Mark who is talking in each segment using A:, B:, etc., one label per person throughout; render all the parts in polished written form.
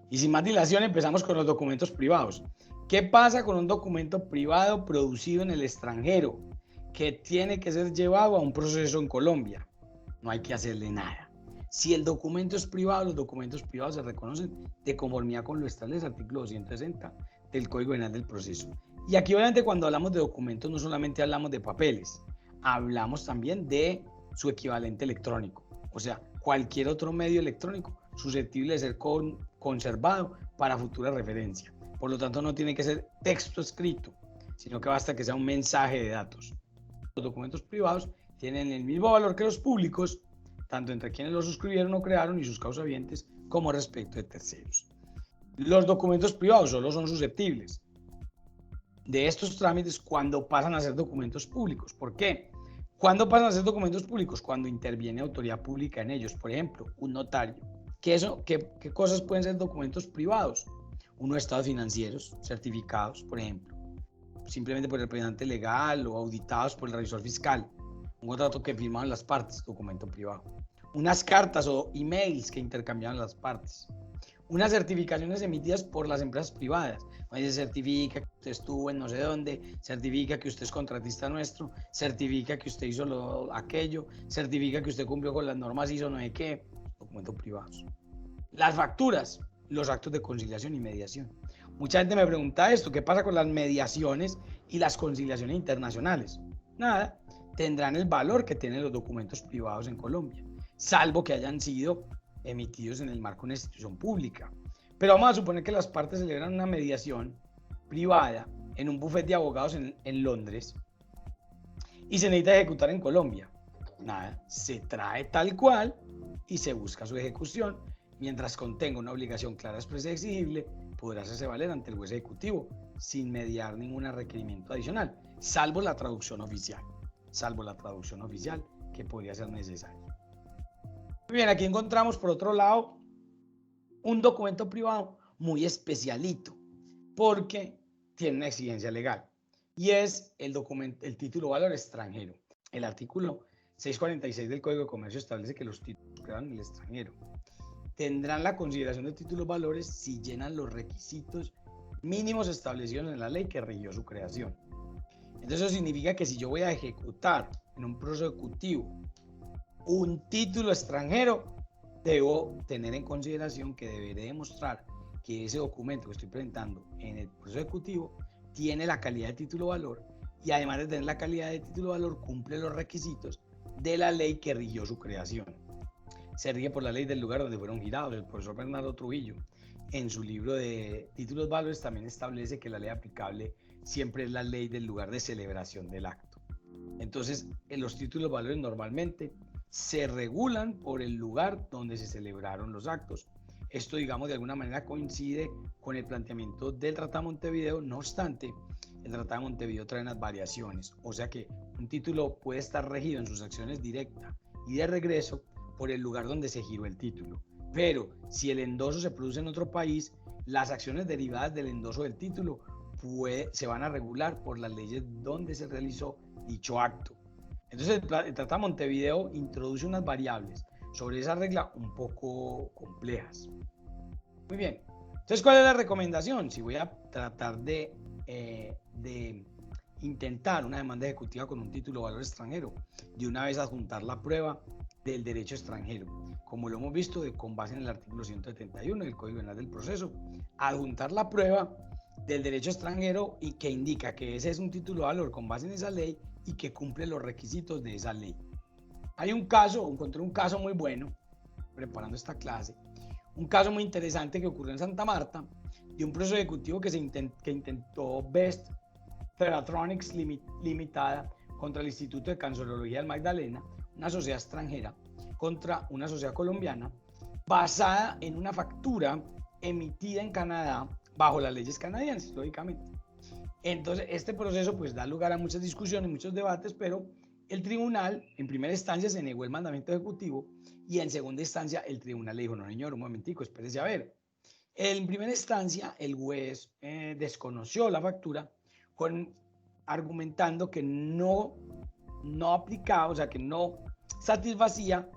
A: Y sin más dilación empezamos con los documentos privados. ¿Qué pasa con un documento privado producido en el extranjero que tiene que ser llevado a un proceso en Colombia? No hay que hacerle nada. Si el documento es privado, los documentos privados se reconocen de conformidad con lo establece el artículo 260 del Código Penal del Proceso. Y aquí obviamente cuando hablamos de documentos no solamente hablamos de papeles, hablamos también de su equivalente electrónico, o sea, cualquier otro medio electrónico susceptible de ser conservado para futura referencia. Por lo tanto, no tiene que ser texto escrito, sino que basta que sea un mensaje de datos. Los documentos privados tienen el mismo valor que los públicos, tanto entre quienes los suscribieron o crearon y sus causavientes, como respecto de terceros. Los documentos privados solo son susceptibles de estos trámites cuando pasan a ser documentos públicos. ¿Por qué? ¿Cuándo pasan a ser documentos públicos? Cuando interviene autoridad pública en ellos, por ejemplo, un notario. ¿Qué cosas pueden ser documentos privados? Unos estados financieros certificados, por ejemplo, simplemente por el representante legal o auditados por el revisor fiscal. Un contrato que firmaron las partes, documento privado. Unas cartas o emails que intercambiaron las partes. Unas certificaciones emitidas por las empresas privadas. Se certifica que usted estuvo en no sé dónde, certifica que usted es contratista nuestro, certifica que usted hizo aquello, certifica que usted cumplió con las normas ISO no sé qué, documentos privados. Las facturas, los actos de conciliación y mediación. Mucha gente me pregunta esto, ¿qué pasa con las mediaciones y las conciliaciones internacionales? Nada, tendrán el valor que tienen los documentos privados en Colombia, salvo que hayan sido emitidos en el marco de una institución pública. Pero vamos a suponer que las partes celebran una mediación privada en un bufete de abogados en Londres y se necesita ejecutar en Colombia. Nada, se trae tal cual y se busca su ejecución. Mientras contenga una obligación clara, expresa y exigible, podrá hacerse valer ante el juez ejecutivo sin mediar ningún requerimiento adicional, salvo la traducción oficial que podría ser necesaria. Muy bien, aquí encontramos por otro lado un documento privado muy especialito porque tiene una exigencia legal y es el título valor extranjero. El artículo 646 del Código de Comercio establece que los títulos creados en el extranjero tendrán la consideración de títulos valores si llenan los requisitos mínimos establecidos en la ley que rigió su creación. Entonces eso significa que si yo voy a ejecutar en un proceso ejecutivo un título extranjero, debo tener en consideración que deberé demostrar que ese documento que estoy presentando en el proceso ejecutivo tiene la calidad de título valor y además de tener la calidad de título valor cumple los requisitos de la ley que rigió su creación. Se rige por la ley del lugar donde fueron girados. El profesor Bernardo Trujillo, en su libro de títulos valores, también establece que la ley aplicable siempre es la ley del lugar de celebración del acto. Entonces, en los títulos valores normalmente se regulan por el lugar donde se celebraron los actos. Esto, digamos, de alguna manera coincide con el planteamiento del Tratado de Montevideo. No obstante, el Tratado de Montevideo trae unas variaciones, o sea que un título puede estar regido en sus acciones directa y de regreso por el lugar donde se giró el título. Pero si el endoso se produce en otro país, las acciones derivadas del endoso del título se van a regular por las leyes donde se realizó dicho acto. Entonces el Tratado de Montevideo introduce unas variables sobre esa regla un poco complejas. Muy bien. Entonces, ¿cuál es la recomendación? Si voy a tratar de intentar una demanda ejecutiva con un título de valor extranjero, de una vez adjuntar la prueba del derecho extranjero, como lo hemos visto con base en el artículo 171 del Código Penal del Proceso, adjuntar la prueba del derecho extranjero y que indica que ese es un título de valor con base en esa ley y que cumple los requisitos de esa ley. Encontré un caso muy bueno, preparando esta clase, un caso muy interesante que ocurrió en Santa Marta, de un proceso ejecutivo que intentó Best Theratronics Limitada contra el Instituto de Cancerología del Magdalena, una sociedad extranjera, contra una sociedad colombiana, basada en una factura emitida en Canadá bajo las leyes canadienses, lógicamente. Entonces, este proceso pues da lugar a muchas discusiones, muchos debates, pero el tribunal, en primera instancia, se negó el mandamiento ejecutivo y en segunda instancia el tribunal le dijo, no señor, un momentico, espérese a ver. En primera instancia, el juez desconoció la factura argumentando que no aplicaba, o sea, que no satisfacía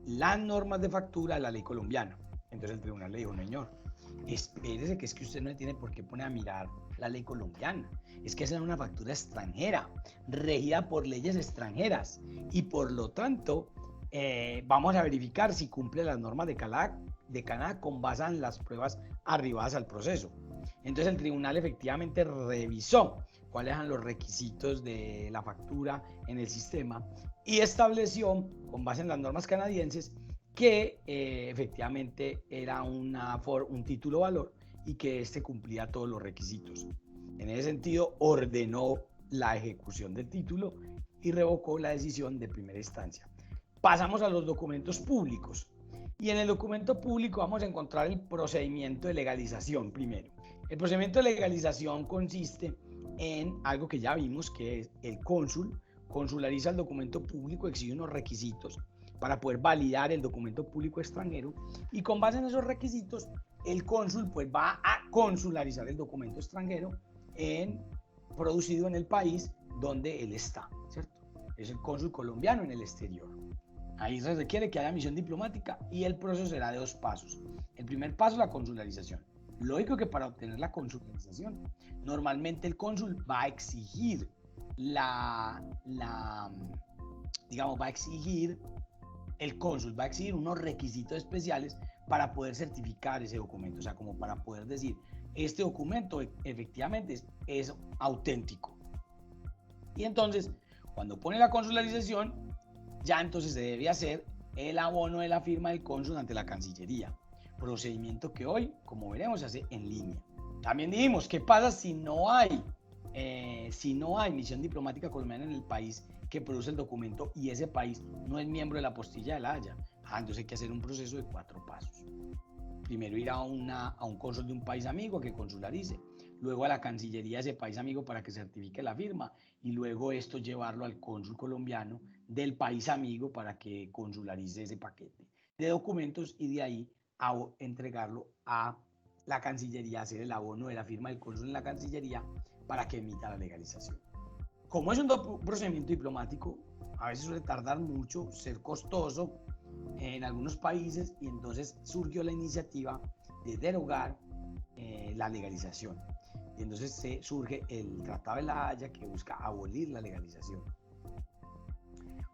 A: las normas de factura de la ley colombiana. Entonces el tribunal le dijo, no señor, Espérese, que es que usted no tiene por qué poner a mirar la ley colombiana. Es que esa es una factura extranjera, regida por leyes extranjeras. Y por lo tanto, vamos a verificar si cumple las normas de Canadá con base en las pruebas arribadas al proceso. Entonces el tribunal efectivamente revisó cuáles eran los requisitos de la factura en el sistema y estableció, con base en las normas canadienses, que efectivamente era un título valor y que este cumplía todos los requisitos. En ese sentido, ordenó la ejecución del título y revocó la decisión de primera instancia. Pasamos a los documentos públicos. Y en el documento público vamos a encontrar el procedimiento de legalización primero. El procedimiento de legalización consiste en algo que ya vimos, que es el cónsul consulariza el documento público, exige unos requisitos para poder validar el documento público extranjero y con base en esos requisitos el cónsul pues va a consularizar el documento extranjero producido en el país donde él está, ¿cierto? Es el cónsul colombiano en el exterior. Ahí se requiere que haya misión diplomática y el proceso será de 2 pasos. El primer paso es la consularización. Lógico que para obtener la consularización, normalmente el cónsul va a exigir el cónsul va a exigir unos requisitos especiales para poder certificar ese documento, o sea, como para poder decir, este documento efectivamente es auténtico. Y entonces, cuando pone la consularización, ya entonces se debe hacer el abono de la firma del cónsul ante la Cancillería, procedimiento que hoy, como veremos, se hace en línea. También dijimos, ¿qué pasa si no hay misión diplomática colombiana en el país que produce el documento y ese país no es miembro de la Apostilla de La Haya? Entonces hay que hacer un proceso de 4 pasos. Primero ir a un cónsul de un país amigo que consularice, luego a la Cancillería de ese país amigo para que certifique la firma y luego esto llevarlo al cónsul colombiano del país amigo para que consularice ese paquete de documentos y de ahí a entregarlo a la Cancillería, hacer el abono de la firma del cónsul en la Cancillería para que emita la legalización. Como es un procedimiento diplomático, a veces suele tardar mucho, ser costoso en algunos países y entonces surgió la iniciativa de derogar la legalización. Y entonces surge el Tratado de La Haya que busca abolir la legalización.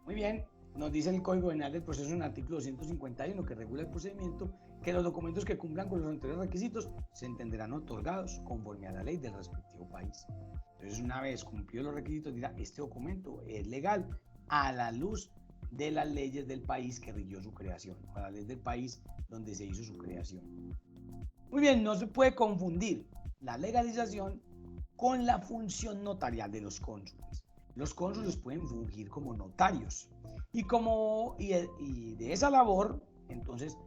A: Muy bien, nos dice el Código Penal del Proceso en el artículo 251 que regula el procedimiento que los documentos que cumplan con los anteriores requisitos se entenderán otorgados conforme a la ley del respectivo país. Entonces, una vez cumplidos los requisitos, dirá, este documento es legal a la luz de las leyes del país que rigió su creación, a la ley del país donde se hizo su creación. Muy bien, no se puede confundir la legalización con la función notarial de los cónsules. Los cónsules pueden fungir como notarios y de esa labor, entonces,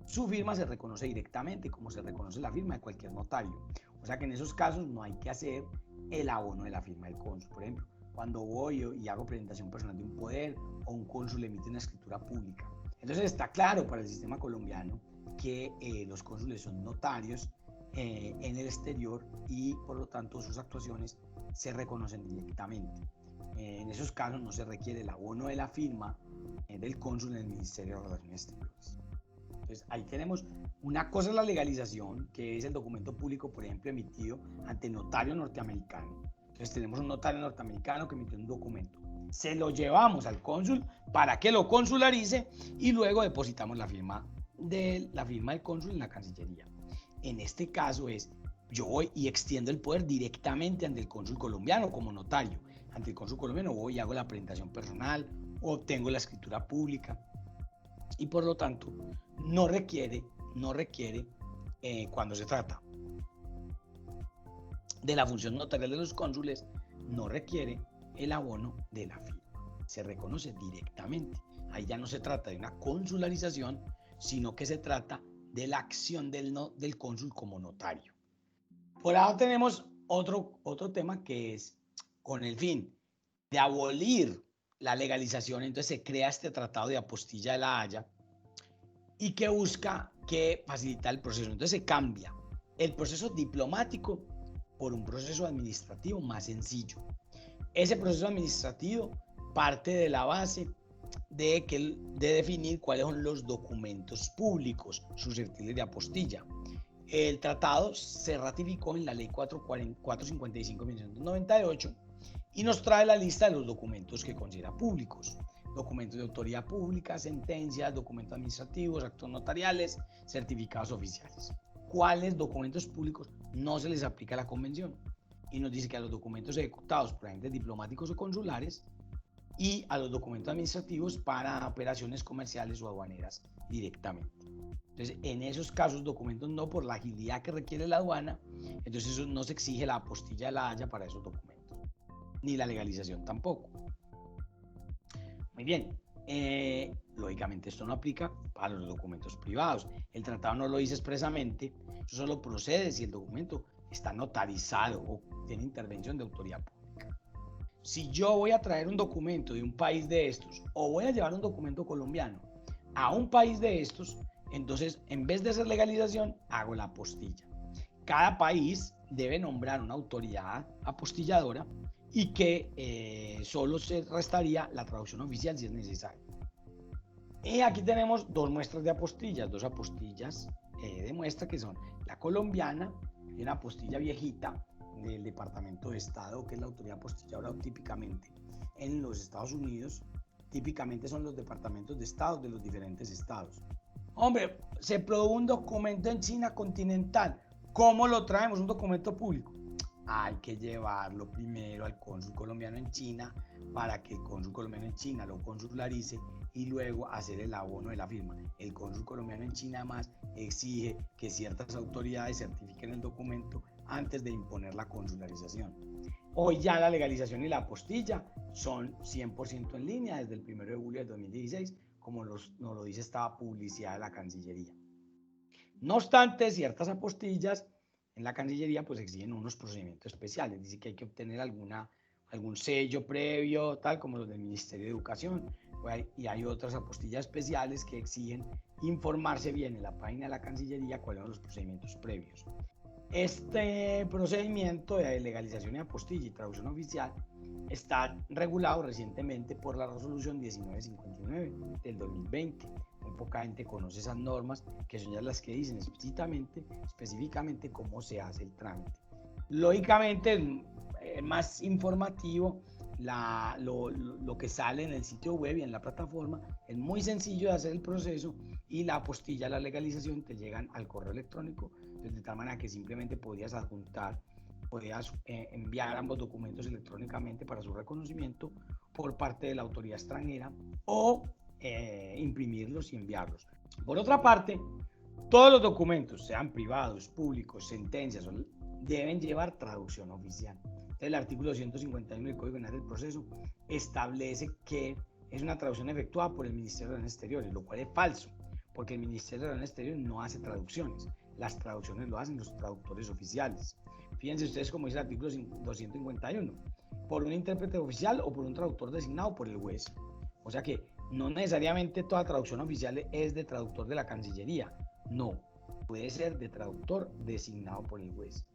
A: su firma se reconoce directamente como se reconoce la firma de cualquier notario. O sea que en esos casos no hay que hacer el abono de la firma del cónsul. Por ejemplo, cuando voy y hago presentación personal de un poder o un cónsul emite una escritura pública. Entonces está claro para el sistema colombiano que los cónsules son notarios en el exterior y por lo tanto sus actuaciones se reconocen directamente. En esos casos no se requiere el abono de la firma del cónsul en el Ministerio de Relaciones Exteriores. Entonces ahí tenemos una cosa, es la legalización, que es el documento público, por ejemplo, emitido ante notario norteamericano. Entonces tenemos un notario norteamericano que emitió un documento. Se lo llevamos al cónsul para que lo consularice y luego depositamos la firma del cónsul en la Cancillería. En este caso yo voy y extiendo el poder directamente ante el cónsul colombiano como notario. Ante el cónsul colombiano voy y hago la presentación personal, obtengo la escritura pública y por lo tanto no requiere cuando se trata de la función notarial de los cónsules, no requiere el abono de la firma. Se reconoce directamente. Ahí ya no se trata de una consularización, sino que se trata de la acción del cónsul como notario. Por ahora tenemos otro tema que es con el fin de abolir la legalización, entonces se crea este Tratado de Apostilla de La Haya y que busca facilitar el proceso. Entonces se cambia el proceso diplomático por un proceso administrativo más sencillo. Ese proceso administrativo parte de la base de definir cuáles son los documentos públicos susceptibles de apostilla. El tratado se ratificó en la ley 455-1998 y nos trae la lista de los documentos que considera públicos. Documentos de autoridad pública, sentencias, documentos administrativos, actos notariales, certificados oficiales. ¿Cuáles documentos públicos no se les aplica la convención? Y nos dice que a los documentos ejecutados por agentes diplomáticos o consulares y a los documentos administrativos para operaciones comerciales o aduaneras directamente. Entonces, en esos casos, documentos no, por la agilidad que requiere la aduana, entonces eso no se exige la apostilla de la Haya para esos documentos, ni la legalización tampoco. Muy bien, lógicamente esto no aplica para los documentos privados. El tratado no lo dice expresamente, eso solo procede si el documento está notarizado o tiene intervención de autoridad pública. Si yo voy a traer un documento de un país de estos o voy a llevar un documento colombiano a un país de estos, entonces en vez de hacer legalización, hago la apostilla. Cada país debe nombrar una autoridad apostilladora y que solo se restaría la traducción oficial si es necesario. Y aquí tenemos dos muestras de apostillas, dos apostillas de muestra que son la colombiana y una apostilla viejita del Departamento de Estado, que es la autoridad apostilladora típicamente en los Estados Unidos. Típicamente son los departamentos de Estado de los diferentes estados. Hombre, se produjo un documento en China continental. ¿Cómo lo traemos? Un documento público. Hay que llevarlo primero al cónsul colombiano en China para que el cónsul colombiano en China lo consularice y luego hacer el abono de la firma. El cónsul colombiano en China además exige que ciertas autoridades certifiquen el documento antes de imponer la consularización. Hoy ya la legalización y la apostilla son 100% en línea desde el 1 de julio de 2016, como nos lo dice esta publicidad de la Cancillería. No obstante, ciertas apostillas en la Cancillería pues exigen unos procedimientos especiales. Dice que hay que obtener algún sello previo, tal como los del Ministerio de Educación, y hay otras apostillas especiales que exigen informarse bien en la página de la Cancillería cuáles son los procedimientos previos. Este procedimiento de legalización y apostilla y traducción oficial está regulado recientemente por la resolución 1959 del 2020. Muy poca gente conoce esas normas, que son ya las que dicen específicamente cómo se hace el trámite. Lógicamente, más informativo, lo que sale en el sitio web y en la plataforma es muy sencillo de hacer el proceso, y la apostilla, la legalización, te llegan al correo electrónico, de tal manera que simplemente podías enviar ambos documentos electrónicamente para su reconocimiento por parte de la autoridad extranjera o imprimirlos y enviarlos. Por otra parte, todos los documentos, sean privados, públicos, sentencias, deben llevar traducción oficial. El artículo 151 del Código Penal del Proceso establece que es una traducción efectuada por el Ministerio de Relaciones Exteriores, lo cual es falso, porque el Ministerio de Relaciones Exteriores no hace traducciones. Las traducciones lo hacen los traductores oficiales. Fíjense ustedes cómo dice el artículo 251, por un intérprete oficial o por un traductor designado por el juez. O sea que no necesariamente toda traducción oficial es de traductor de la Cancillería, no, puede ser de traductor designado por el juez.